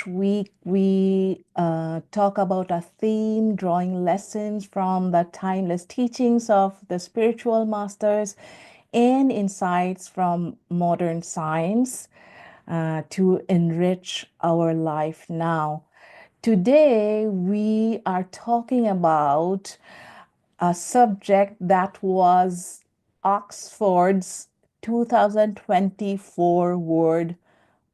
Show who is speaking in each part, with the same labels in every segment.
Speaker 1: week we talk about a theme, drawing lessons from the timeless teachings of the spiritual masters and insights from modern science to enrich our life now. Today, we are talking about a subject that was Oxford's 2024 word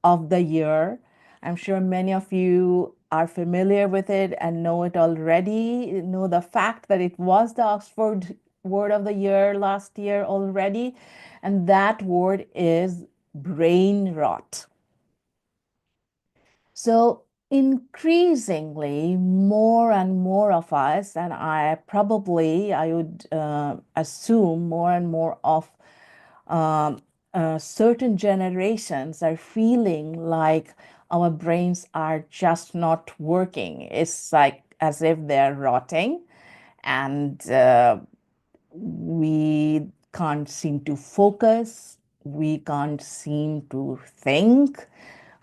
Speaker 1: of the year. I'm sure many of you are familiar with it and know it already, know the fact that it was the Oxford word of the year last year already. And that word is brain rot. So increasingly, more and more of us, and I would assume more and more of um, certain generations are feeling like our brains are just not working. It's like as if they're rotting, and we can't seem to focus, we can't seem to think,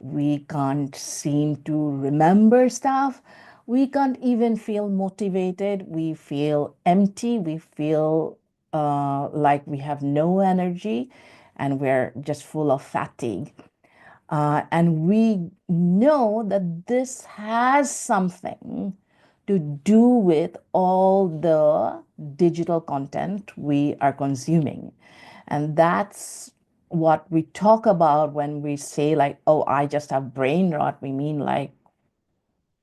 Speaker 1: we can't seem to remember stuff, we can't even feel motivated, we feel empty, we feel like we have no energy and we're just full of fatigue. And we know that this has something to do with all the digital content we are consuming. And that's what we talk about when we say, like, oh, I just have brain rot. We mean like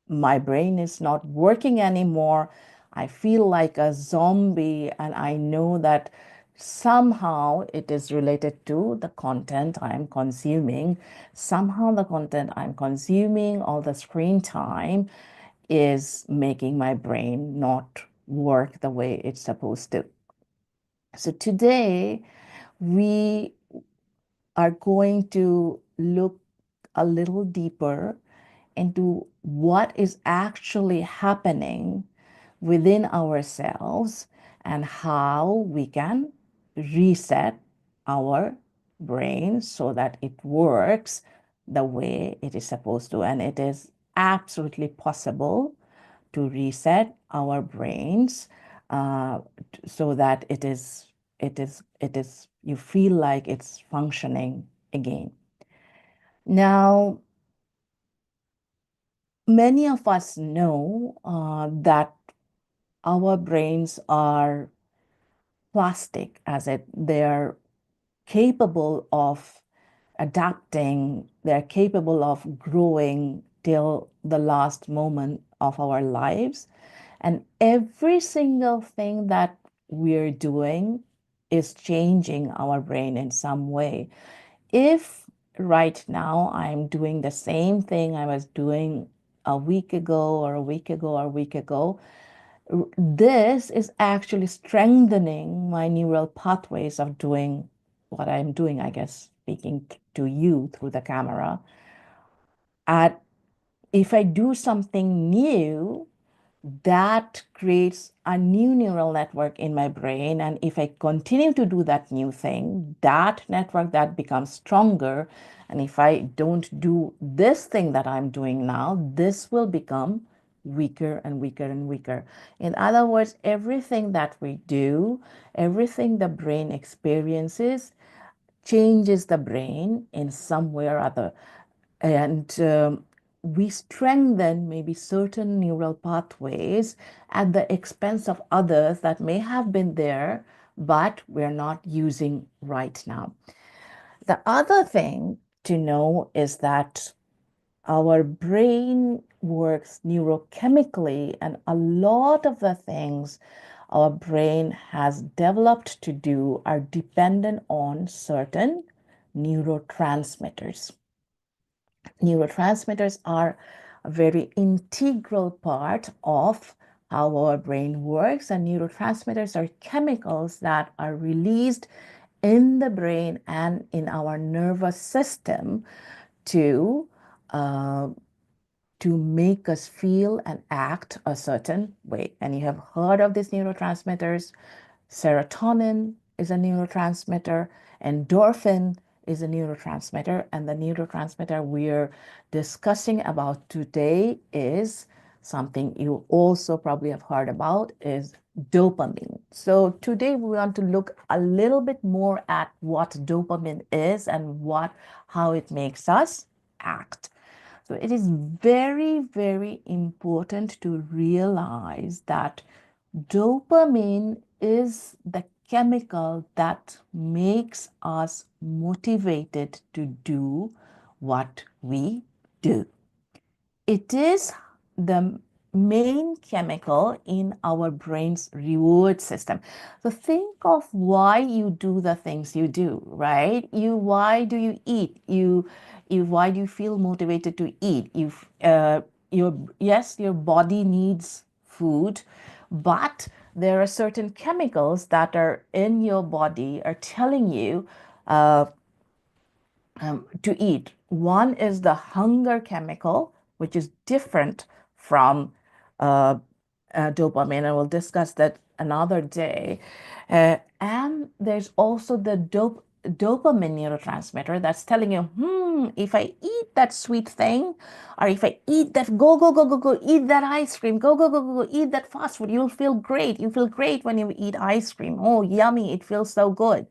Speaker 1: my brain is not working anymore. I feel like a zombie, and I know that somehow it is related to the content I'm consuming. Somehow the content I'm consuming, all the screen time, is making my brain not work the way it's supposed to. So today we are going to look a little deeper into what is actually happening within ourselves and how we can reset our brain so that it works the way it is supposed to. And it is absolutely possible to reset our brains uh, so that you feel like it's functioning again. Now, many of us know that our brains are plastic, as they're capable of adapting, they're capable of growing till the last moment of our lives. And every single thing that we're doing is changing our brain in some way. If right now I'm doing the same thing I was doing a week ago or a week ago or a week ago, this is actually strengthening my neural pathways of doing what I'm doing, I guess, speaking to you through the camera. At If I do something new, that creates a new neural network in my brain. And if I continue to do that new thing, that network that becomes stronger. And if I don't do this thing that I'm doing now, this will become weaker and weaker and weaker. In other words, everything that we do, everything the brain experiences, changes the brain in some way or other. And we strengthen maybe certain neural pathways at the expense of others that may have been there, but we're not using right now. The other thing to know is that our brain works neurochemically, and a lot of the things our brain has developed to do are dependent on certain neurotransmitters. Neurotransmitters are a very integral part of how our brain works, and neurotransmitters are chemicals that are released in the brain and in our nervous system to uh, to make us feel and act a certain way. And you have heard of these neurotransmitters. Serotonin is a neurotransmitter. Endorphin is a neurotransmitter, and the neurotransmitter we're discussing about today is something you also probably have heard about, is dopamine. So today we want to look a little bit more at what dopamine is and how it makes us act. So it is very, very important to realize that dopamine is the chemical that makes us motivated to do what we do. It is the main chemical in our brain's reward system. So think of why you do the things you do, right? Why do you eat? Why do you feel motivated to eat? Yes, your body needs food, but there are certain chemicals that are in your body are telling you uh, to eat. One is the hunger chemical, which is different from uh, dopamine, and we'll discuss that another day. And there's also the dopamine neurotransmitter that's telling you, if I eat that sweet thing, or if I eat that, go, eat that ice cream, go, eat that fast food, you'll feel great. You feel great when you eat ice cream. Oh, yummy, it feels so good.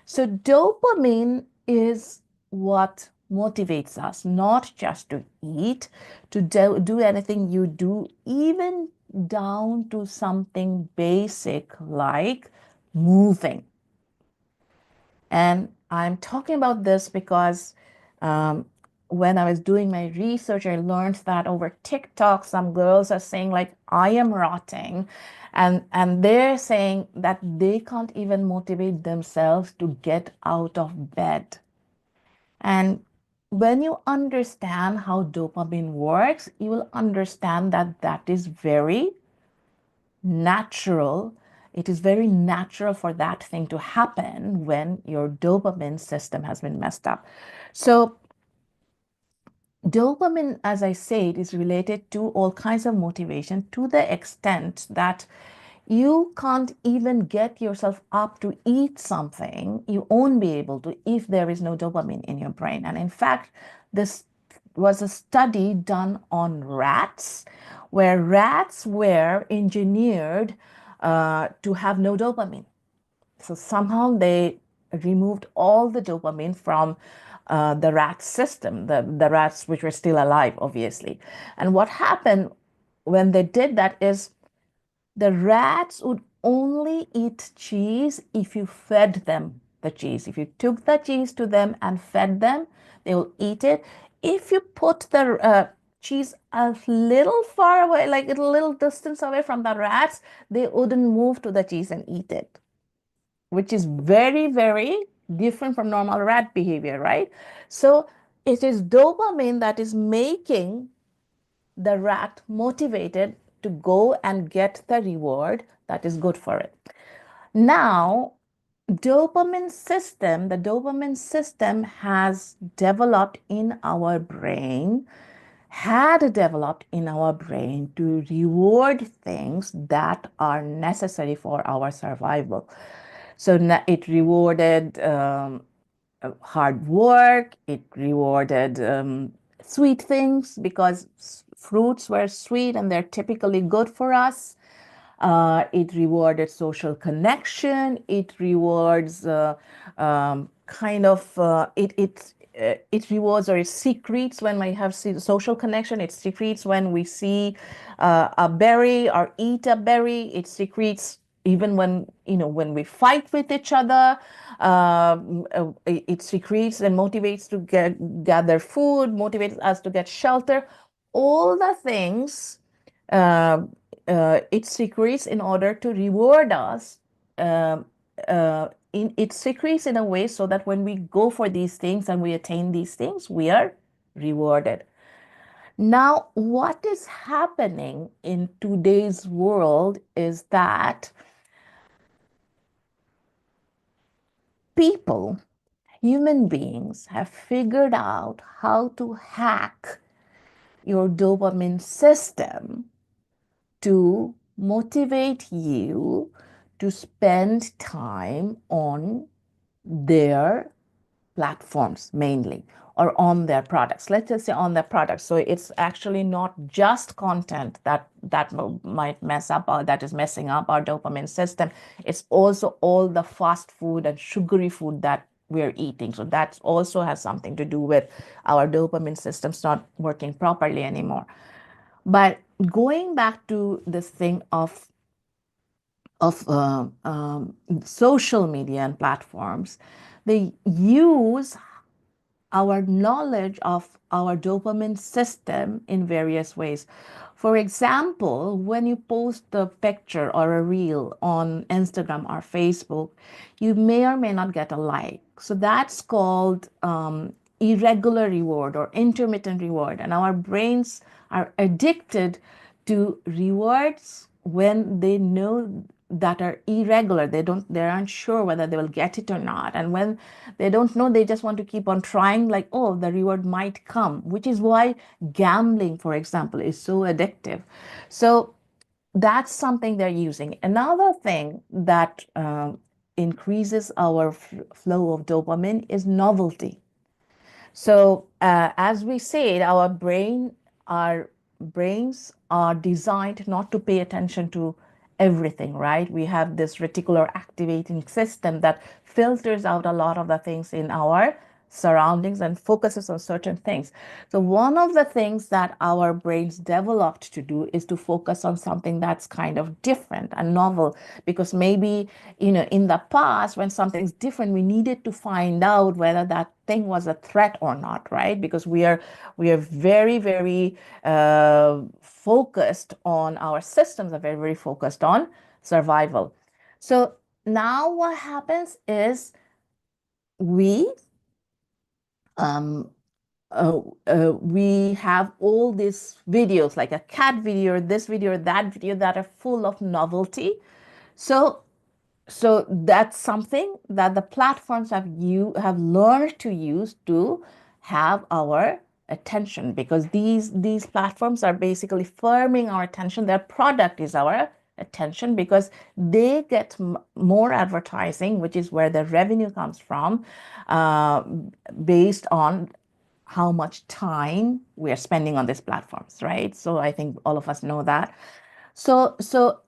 Speaker 1: So dopamine is what motivates us, not just to eat, to do anything you do, even down to something basic like moving. And I'm talking about this because um, when I was doing my research, I learned that over TikTok, some girls are saying like, I am rotting. And they're saying that they can't even motivate themselves to get out of bed. And when you understand how dopamine works, you will understand that that is very natural. It is very natural for that thing to happen when your dopamine system has been messed up. So, dopamine, as I said, is related to all kinds of motivation to the extent that you can't even get yourself up to eat something. You won't be able to if there is no dopamine in your brain. And in fact, this was a study done on rats, where rats were engineered to have no dopamine. So somehow they removed all the dopamine from the rat system, the rats which were still alive, obviously. And what happened when they did that is the rats would only eat cheese if you fed them the cheese. If you took the cheese to them and fed them, they will eat it. If you put the cheese a little far away, like a little distance away from the rats, they wouldn't move to the cheese and eat it, which is very, very different from normal rat behavior, right? So it is dopamine that is making the rat motivated to go and get the reward that is good for it. Now, the dopamine system has developed in our brain, had developed in our brain to reward things that are necessary for our survival. So it rewarded hard work, it rewarded sweet things because fruits were sweet and they're typically good for us. It rewarded social connection. It rewards it rewards or it secretes when we have social connection. It secretes when we see a berry or eat a berry. It secretes even when we fight with each other. It secretes and motivates to gather food, motivates us to get shelter. All the things uh, it secretes in order to reward us. Um, it secretes in a way so that when we go for these things and we attain these things, we are rewarded. Now, what is happening in today's world is that people, human beings, have figured out how to hack your dopamine system to motivate you to spend time on their platforms mainly, or on their products. Let's just say on their products. So it's actually not just content that might mess up, or that is messing up our dopamine system. It's also all the fast food and sugary food that we're eating. So that also has something to do with our dopamine systems not working properly anymore. But going back to this thing of social media and platforms, they use our knowledge of our dopamine system in various ways. For example, when you post a picture or a reel on Instagram or Facebook, you may or may not get a like. So that's called irregular reward or intermittent reward. And our brains are addicted to rewards when they know that are irregular. They aren't sure whether they will get it or not. And when they don't know, they just want to keep on trying, like, oh, the reward might come, which is why gambling, for example, is so addictive. So that's something they're using. Another thing that increases our flow of dopamine is novelty. So, as we said, our brains are designed not to pay attention to everything, right? We have this reticular activating system that filters out a lot of the things in our surroundings and focuses on certain things. So one of the things that our brains developed to do is to focus on something that's kind of different and novel, because maybe, in the past, when something's different, we needed to find out whether that thing was a threat or not, right? Because we are very, very focused on, our systems are very, very focused on survival. So now what happens is we um, we have all these videos, like a cat video, this video, that video, that are full of novelty. So that's something that the platforms have learned to use to have our attention, because these platforms are basically firming our attention. Their product is our attention, because they get more advertising, which is where the revenue comes from, uh, based on how much time we are spending on these platforms, right? So I think all of us know that. So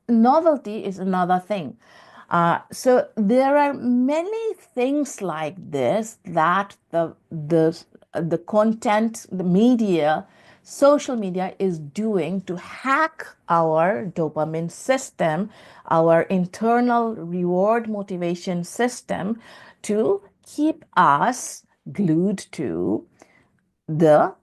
Speaker 1: novelty is another thing. So there are many things like this that the content, the media, social media is doing to hack our dopamine system, our internal reward motivation system, to keep us glued to the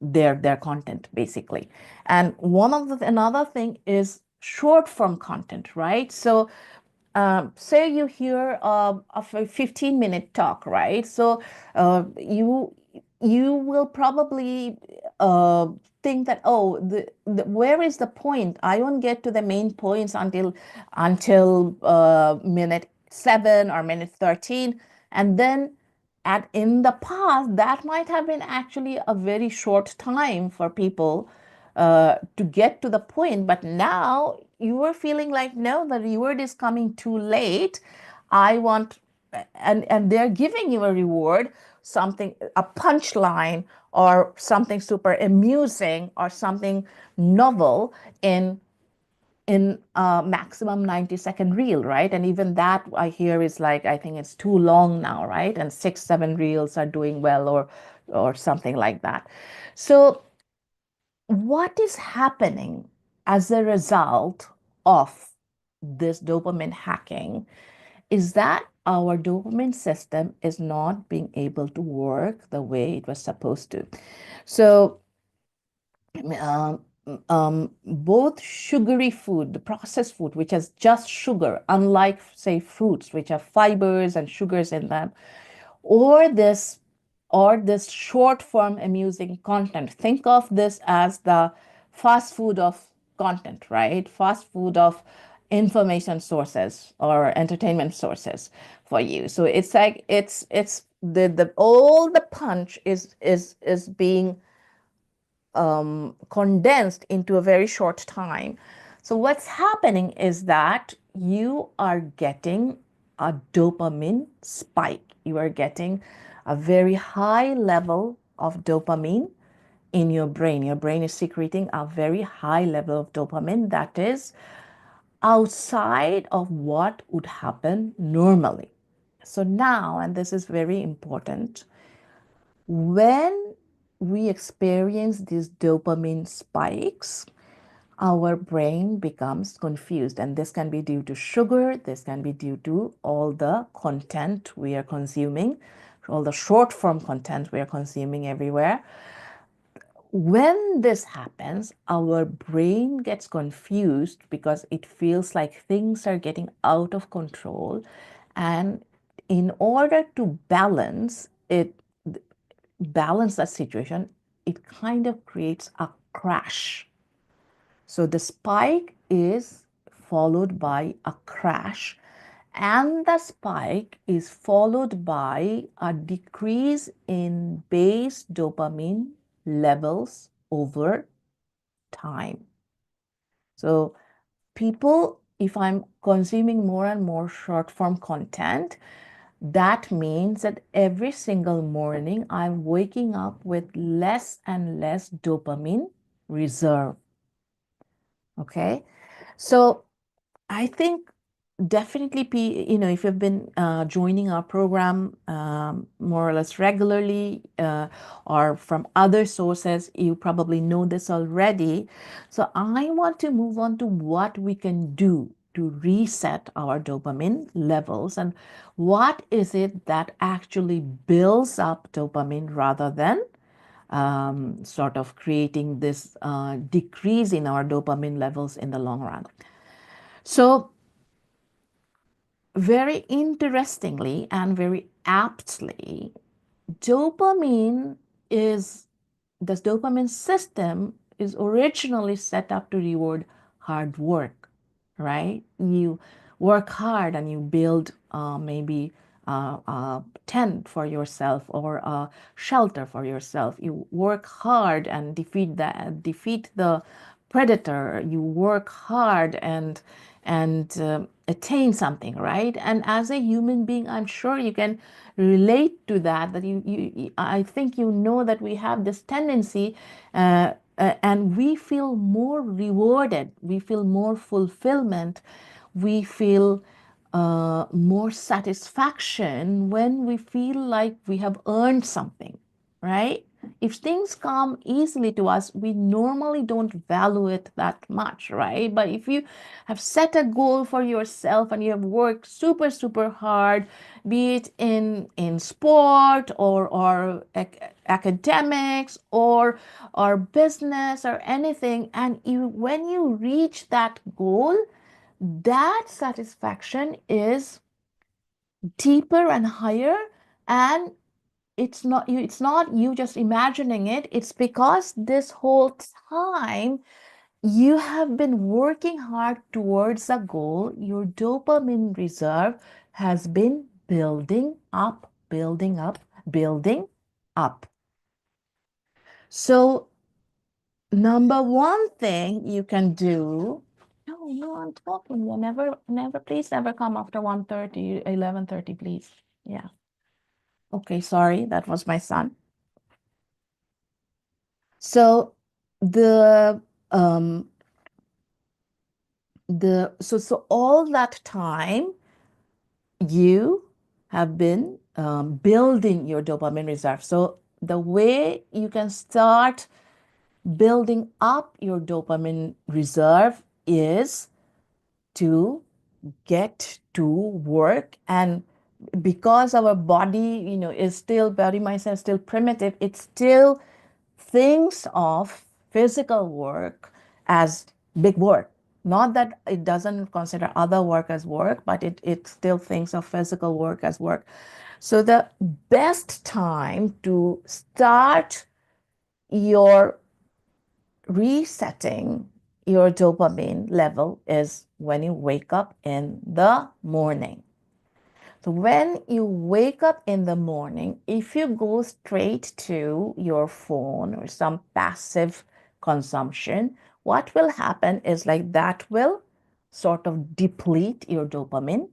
Speaker 1: their content, basically. And another thing is short form content, right? So say you hear a 15-minute talk, right? So you will probably think that, oh, where is the point? I won't get to the main points until minute 7 or minute 13. And then in the past, that might have been actually a very short time for people to get to the point. But now you are feeling like, no, the reward is coming too late. I want, and they're giving you a reward, something, a punchline, or something super amusing, or something novel in a maximum 90-second reel, right? And even that I hear is like, I think it's too long now, right? And 6, 7 reels are doing well, or something like that. So what is happening as a result of this dopamine hacking is that our dopamine system is not being able to work the way it was supposed to. So um, both sugary food, the processed food, which has just sugar, unlike, say, fruits, which have fibers and sugars in them, or this short form amusing content. Think of this as the fast food of content, right? Fast food of information sources or entertainment sources for you. So it's like it's the all the punch is being condensed into a very short time. So what's happening is that you are getting a dopamine spike. You are getting a very high level of dopamine in your brain. Your brain is secreting a very high level of dopamine that is outside of what would happen normally. So now, and this is very important, when we experience these dopamine spikes, our brain becomes confused. And this can be due to sugar, this can be due to all the content we are consuming, all the short form content we are consuming everywhere. When this happens, our brain gets confused because it feels like things are getting out of control. And in order to balance that situation, it kind of creates a crash. So the spike is followed by a crash, and the spike is followed by a decrease in base dopamine levels over time. So people, if I'm consuming more and more short form content, that means that every single morning I'm waking up with less and less dopamine reserve. Okay. So I think definitely, if you've been joining our program more or less regularly or from other sources, you probably know this already. So I want to move on to what we can do to reset our dopamine levels and what is it that actually builds up dopamine rather than sort of creating this decrease in our dopamine levels in the long run. So very interestingly and very aptly, dopamine is this dopamine system is originally set up to reward hard work, right? You work hard and you build maybe a tent for yourself or a shelter for yourself. You work hard and defeat the predator. You work hard and attain something, right? And as a human being, I'm sure you can relate to that. That I think you know that we have this tendency, and we feel more rewarded. We feel more fulfillment. We feel more satisfaction when we feel like we have earned something, right? If things come easily to us, we normally don't value it that much, right? But if you have set a goal for yourself and you have worked super, super hard, be it in sport or academics or business or anything, and when you reach that goal, that satisfaction is deeper and higher, and it's not you just imagining it. It's because this whole time you have been working hard towards a goal. Your dopamine reserve has been building up, building up, building up. So number one thing you can do. No, no, I'm talking. You never, please never come after 1:30, 11:30, please. Yeah. Okay, sorry, that was my son. So the um so all that time you have been building your dopamine reserve. So the way you can start building up your dopamine reserve is to get to work. And because our body, is still, body mindset is still primitive, it still thinks of physical work as big work. Not that it doesn't consider other work as work, but it still thinks of physical work as work. So the best time to start your resetting your dopamine level is when you wake up in the morning. So when you wake up in the morning, if you go straight to your phone or some passive consumption, what will happen is like that will sort of deplete your dopamine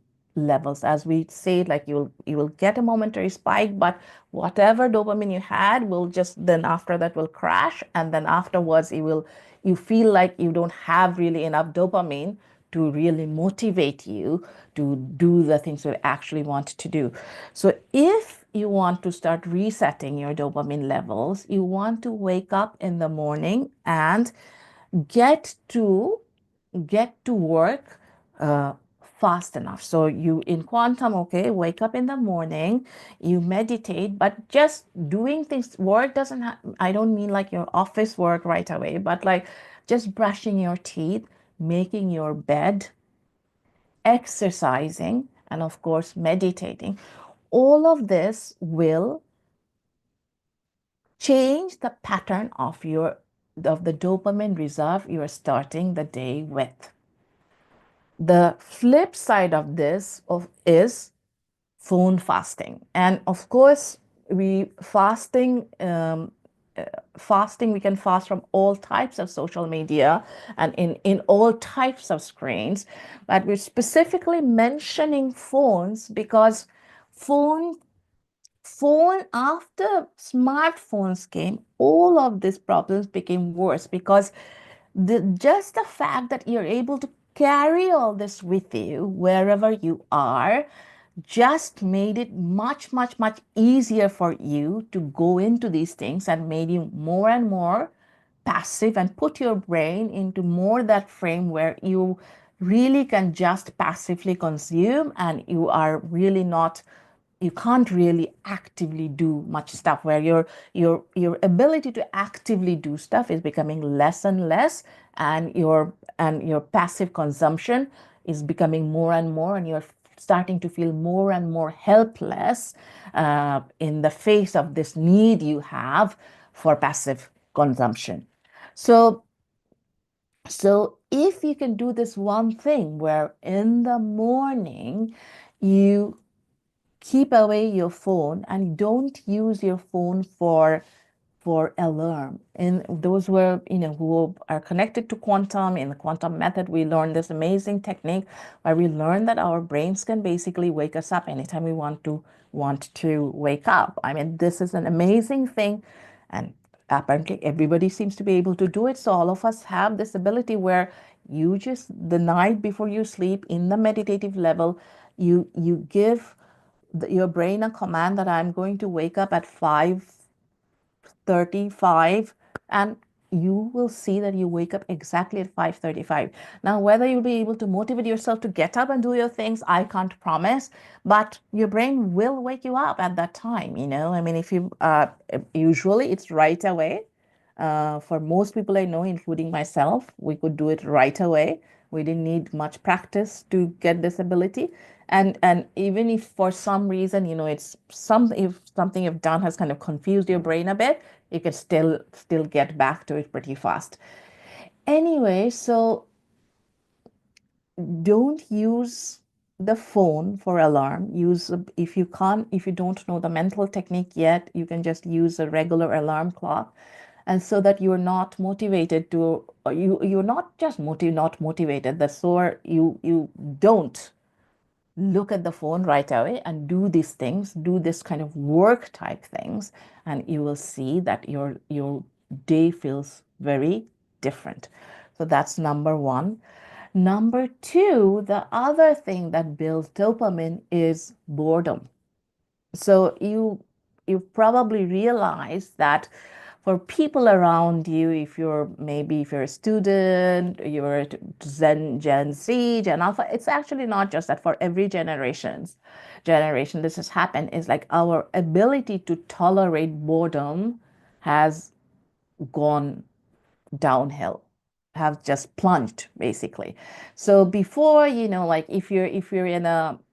Speaker 1: levels. As we say, like you will get a momentary spike, but whatever dopamine you had will just then after that will crash, and then afterwards you feel like you don't have really enough dopamine to really motivate you to do the things you actually want to do. So if you want to start resetting your dopamine levels, you want to wake up in the morning and get to get to work uh, fast enough. So you in quantum, okay, wake up in the morning, you meditate, but just doing things, work doesn't have, I don't mean like your office work right away, but like just brushing your teeth, making your bed, exercising, and of course, meditating. All of this will change the pattern of the dopamine reserve you are starting the day with. The flip side of this is phone fasting. And of course, we fasting fasting we can fast from all types of social media and in all types of screens, but we're specifically mentioning phones because phone phone after smartphones came, all of these problems became worse because just the fact that you're able to carry all this with you wherever you are just made it much, much, much easier for you to go into these things and made you more and more passive and put your brain into more that frame where you really can just passively consume and you are really not you can't really actively do much stuff where your ability to actively do stuff is becoming less and less and your passive consumption is becoming more and more and you're starting to feel more and more helpless in the face of this need you have for passive consumption. So so if you can do this one thing where in the morning you keep away your phone and don't use your phone for alarm. And those were, who are connected to quantum, in the quantum method, we learned this amazing technique where we learn that our brains can basically wake us up anytime we want to wake up. I mean, this is an amazing thing. And apparently everybody seems to be able to do it. So all of us have this ability where you just the night before you sleep in the meditative level, you give your brain a command that I'm going to wake up at 5:35, and you will see that you wake up exactly at 5:35. Now, whether you'll be able to motivate yourself to get up and do your things, I can't promise, but your brain will wake you up at that time, I mean, if you usually it's right away. For most people I know, including myself, we could do it right away. We didn't need much practice to get this ability. And even if for some reason, it's if something you've done has kind of confused your brain a bit, you can still get back to it pretty fast. Anyway, so don't use the phone for alarm. If you don't know the mental technique yet, you can just use a regular alarm clock. And so that you're not motivated to, you're not just not motivated, that's so you don't look at the phone right away and do these things, do this kind of work type things, and you will see that your day feels very different. So that's number one. Number two, the other thing that builds dopamine is boredom. So you probably realize that for people around you, if you're a student, you're Gen Z, Gen Alpha, it's actually not just that. For every generation this has happened, is like our ability to tolerate boredom has gone downhill, have just plunged basically. So before, like if you're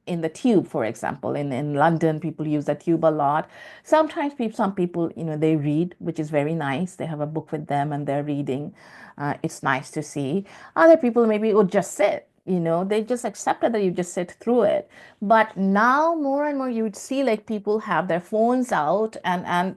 Speaker 1: in the tube, for example, in London, people use the tube a lot. Sometimes some people, they read, which is very nice. They have a book with them and they're reading. It's nice to see. Other people maybe would just sit, they just accepted that you just sit through it. But now more and more you would see like people have their phones out, and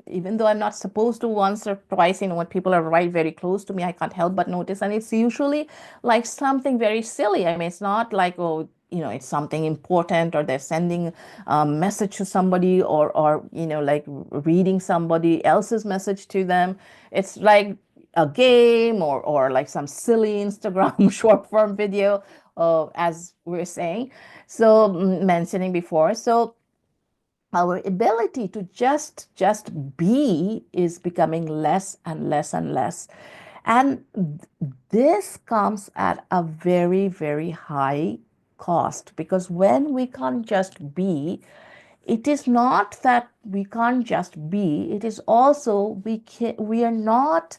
Speaker 1: even though I'm not supposed to once or twice, when people are right very close to me, I can't help but notice. And it's usually like something very silly. I mean, it's not like, oh, it's something important, or they're sending a message to somebody, or like reading somebody else's message to them. It's like a game, or like some silly Instagram short form video, as we're saying, so mentioning before. So our ability to just be is becoming less and less and less. And this comes at a very, very high cost, because when we can't just be, it is not that we can't just be, it is also we are not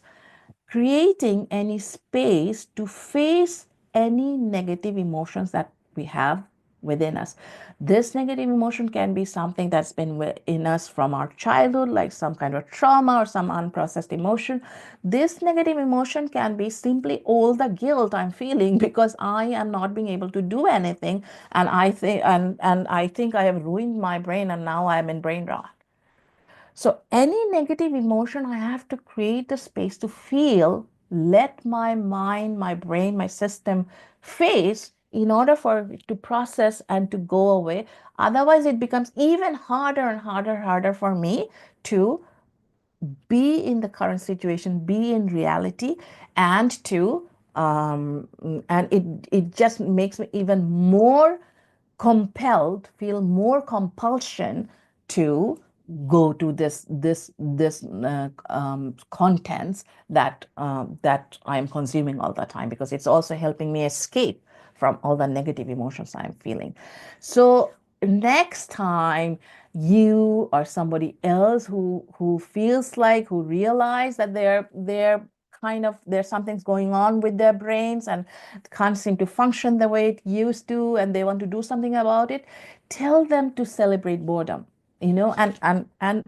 Speaker 1: creating any space to face any negative emotions that we have within us. This negative emotion can be something that's been in us from our childhood, like some kind of trauma or some unprocessed emotion. This negative emotion can be simply all the guilt I'm feeling because I am not being able to do anything, and I think I have ruined my brain, and now I'm in brain rot. So any negative emotion, I have to create the space to feel, let my mind, my brain, my system face in order for it to process and to go away. Otherwise, it becomes even harder and harder for me to be in the current situation, be in reality, and to and it just makes me even more compelled, feel more compulsion to go to this contents that I am consuming all the time, because it's also helping me escape from all the negative emotions I'm feeling. So next time you or somebody else who feels like, who realize that they're kind of, there's something's going on with their brains and can't seem to function the way it used to, and they want to do something about it, tell them to celebrate boredom. And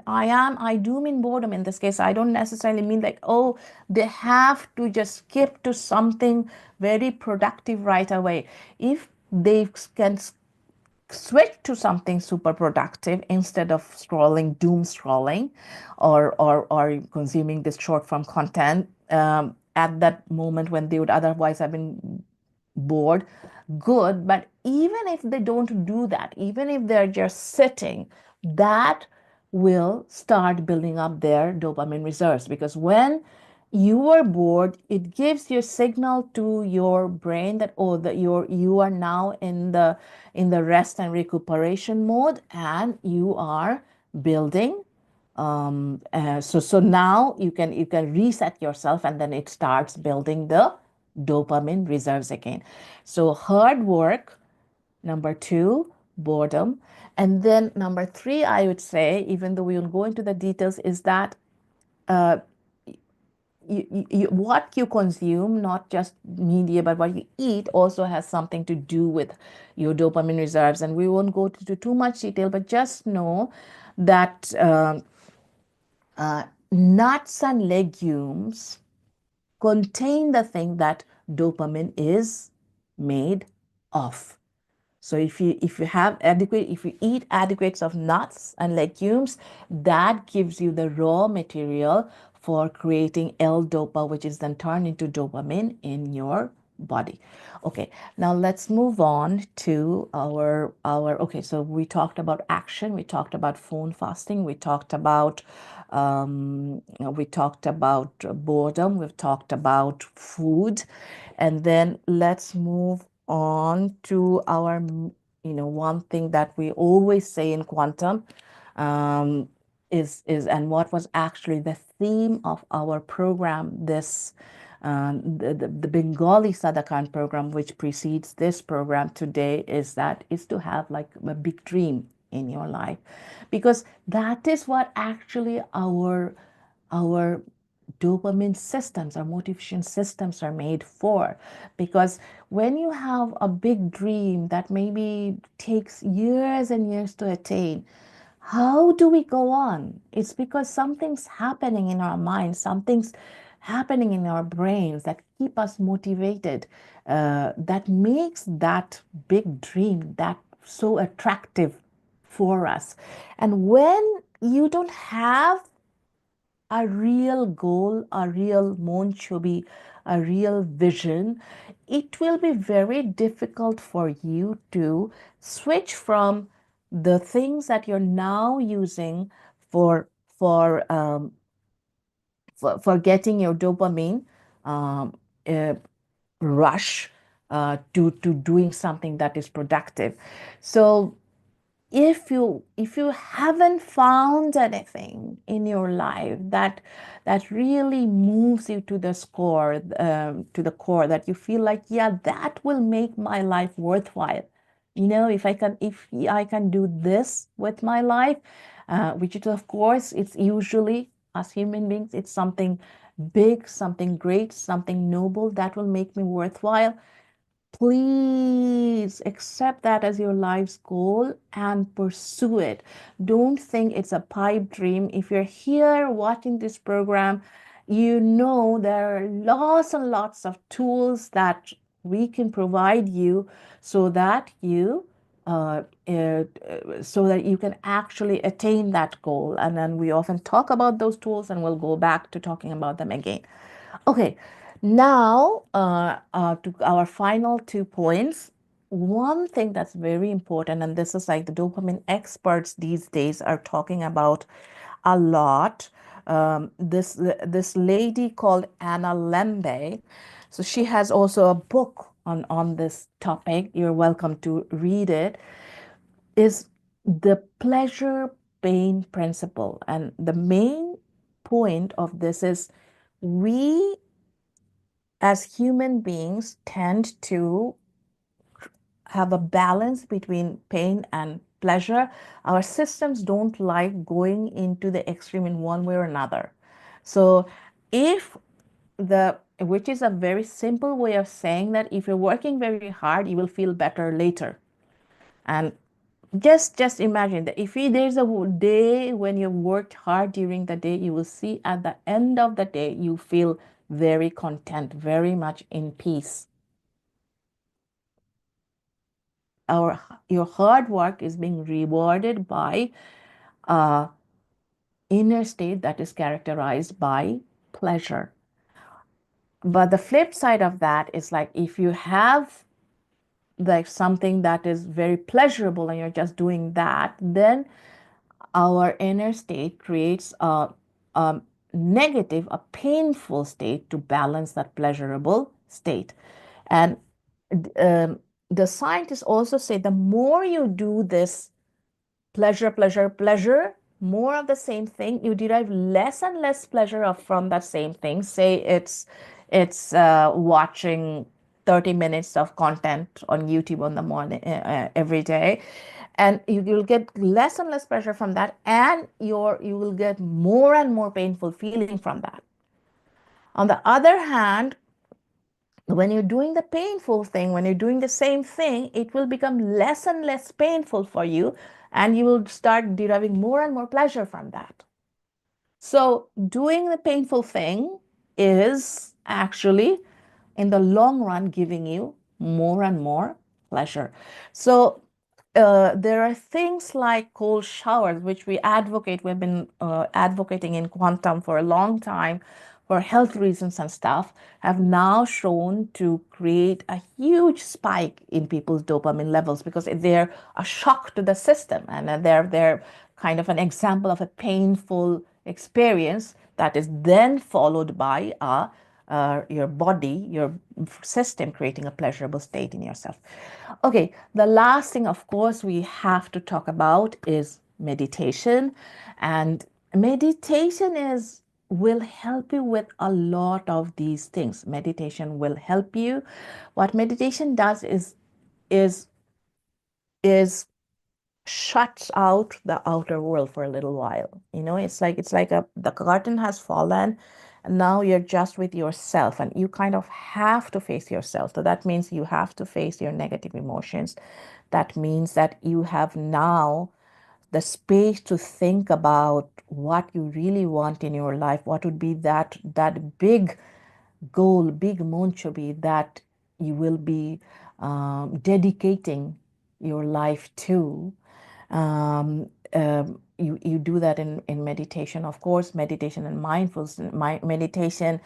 Speaker 1: I do mean boredom in this case. I don't necessarily mean like, oh, they have to just skip to something very productive right away. If they can switch to something super productive instead of doom scrolling, or consuming this short form content at that moment when they would otherwise have been bored, good. But even if they don't do that, even if they're just sitting, that will start building up their dopamine reserves, because when you are bored, it gives you a signal to your brain that, oh, that you are now in the rest and recuperation mode, and you are building. So now you can reset yourself, and then it starts building the dopamine reserves again. So hard work, number two, boredom. And then number three, I would say, even though we will go into the details, is that uh, what you consume, not just media, but what you eat, also has something to do with your dopamine reserves. And we won't go into too much detail, but just know that nuts and legumes contain the thing that dopamine is made of. So if you eat adequate of nuts and legumes, that gives you the raw material for creating L-dopa, which is then turned into dopamine in your body. Okay, now let's move on to our okay, so we talked about action, we talked about phone fasting, we talked about boredom, we've talked about food, and then let's move on to our, one thing that we always say in quantum, um, and what was actually the theme of our program, this the Bengali Sadaqan program, which precedes this program today, is to have like a big dream in your life, because that is what actually our dopamine systems, our motivation systems are made for. Because when you have a big dream that maybe takes years and years to attain, how do we go on? It's because something's happening in our minds, something's happening in our brains that keep us motivated, that makes that big dream that so attractive for us. And when you don't have a real goal, a real monchobi, a real vision, it will be very difficult for you to switch from the things that you're now using for for um, for getting your dopamine um, uh, rush to doing something that is productive. So if you haven't found anything in your life that really moves you to the score to the core, that you feel like, yeah, that will make my life worthwhile, if I can do this with my life, which is, of course, it's usually, as human beings, it's something big, something great, something noble that will make me worthwhile. Please accept that as your life's goal and pursue it. Don't think it's a pipe dream. If you're here watching this program, you know there are lots and lots of tools that we can provide you so that you can actually attain that goal. And then we often talk about those tools, and we'll go back to talking about them again. Okay, now to our final 2 points. One thing that's very important, and this is like the dopamine experts these days are talking about a lot. This lady called Anna Lembe, so she has also a book on this topic. You're welcome to read it. Is the pleasure pain principle, and the main point of this is we as human beings tend to have a balance between pain and pleasure. Our systems don't like going into the extreme in one way or another. So, if which is a very simple way of saying that if you're working very hard, you will feel better later. And just imagine that if there's a day when you worked hard during the day, you will see at the end of the day, you feel very content, very much in peace. Your hard work is being rewarded by a inner state that is characterized by pleasure. But the flip side of that is, like, if you have like something that is very pleasurable and you're just doing that, then our inner state creates a negative, a painful state to balance that pleasurable state. And um, the scientists also say the more you do this pleasure, pleasure, pleasure, more of the same thing, you derive less and less pleasure from that same thing. Say it's watching 30 minutes of content on YouTube on the morning every day, and you'll get less and less pleasure from that, and you will get more and more painful feeling from that. On the other hand, when you're doing the painful thing, when you're doing the same thing, it will become less and less painful for you, and you will start deriving more and more pleasure from that. So, doing the painful thing is actually, in the long run, giving you more and more pleasure. So, there are things like cold showers, which we advocate. We've been advocating in quantum for a long time for health reasons and stuff, have now shown to create a huge spike in people's dopamine levels because they're a shock to the system, and they're kind of an example of a painful experience that is then followed by your body, your system creating a pleasurable state in yourself. Okay, the last thing, of course, we have to talk about is meditation. And meditation will help you with a lot of these things. Meditation will help you. What meditation does is shuts out the outer world for a little while. It's like the curtain has fallen, and now you're just with yourself, and you kind of have to face yourself. So that means you have to face your negative emotions. That means that you have now the space to think about what you really want in your life. What would be that big goal, big monchobi that you will be dedicating your life to. you do that in meditation. Of course, meditation and mindfulness, meditation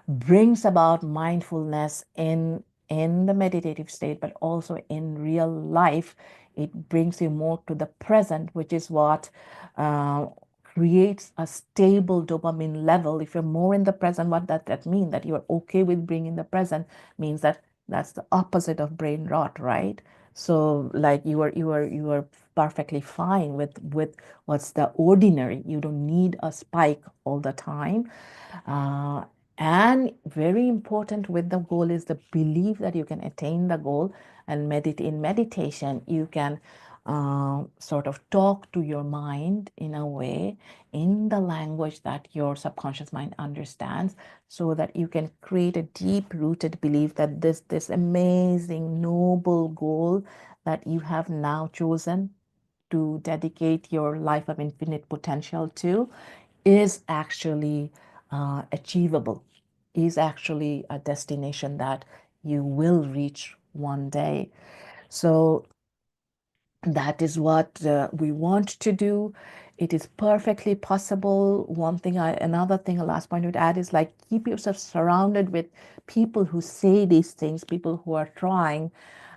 Speaker 1: brings about mindfulness in the meditative state, but also in real life, it brings you more to the present, which is what uh, creates a stable dopamine level. If you're more in the present, what does that mean? That you're okay with being in the present means that that's the opposite of brain rot, right? So like you are perfectly fine with what's the ordinary. You don't need a spike all the time. Uh, and very important with the goal is the belief that you can attain the goal. And in meditation, you can sort of talk to your mind in a way, in the language that your subconscious mind understands, so that you can create a deep-rooted belief that this amazing, noble goal that you have now chosen to dedicate your life of infinite potential to is actually achievable, is actually a destination that you will reach one day. So that is what we want to do. It is perfectly possible. Another thing, a last point I would add is like keep yourself surrounded with people who say these things, people who are trying,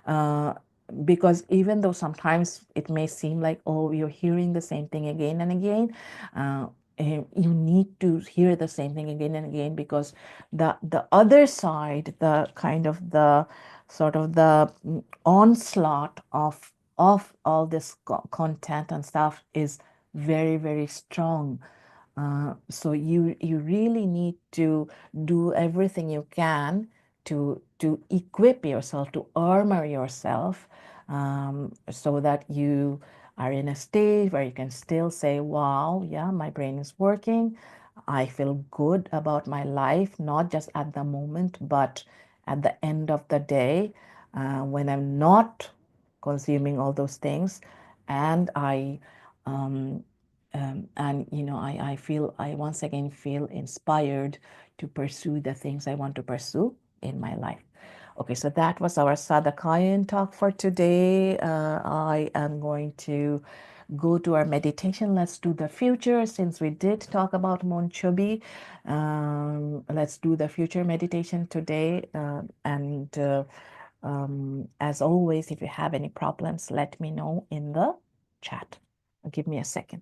Speaker 1: uh, because even though sometimes it may seem like, oh, you're hearing the same thing again and again, uh, you need to hear the same thing again and again, because the other side, the kind of the sort of the onslaught of all this content and stuff is very, very strong. So you really need to do everything you can to equip yourself, to armor yourself, so that you are in a state where you can still say, wow, yeah, my brain is working. I feel good about my life, not just at the moment, but at the end of the day, when I'm not consuming all those things, and um, I feel, I once again feel inspired to pursue the things I want to pursue in my life. Okay, so that was our Sadakayan talk for today. I am going to go to our meditation. Let's do the future. Since we did talk about Monchobi, let's do the future meditation today. As always, if you have any problems, let me know in the chat. Give me a second.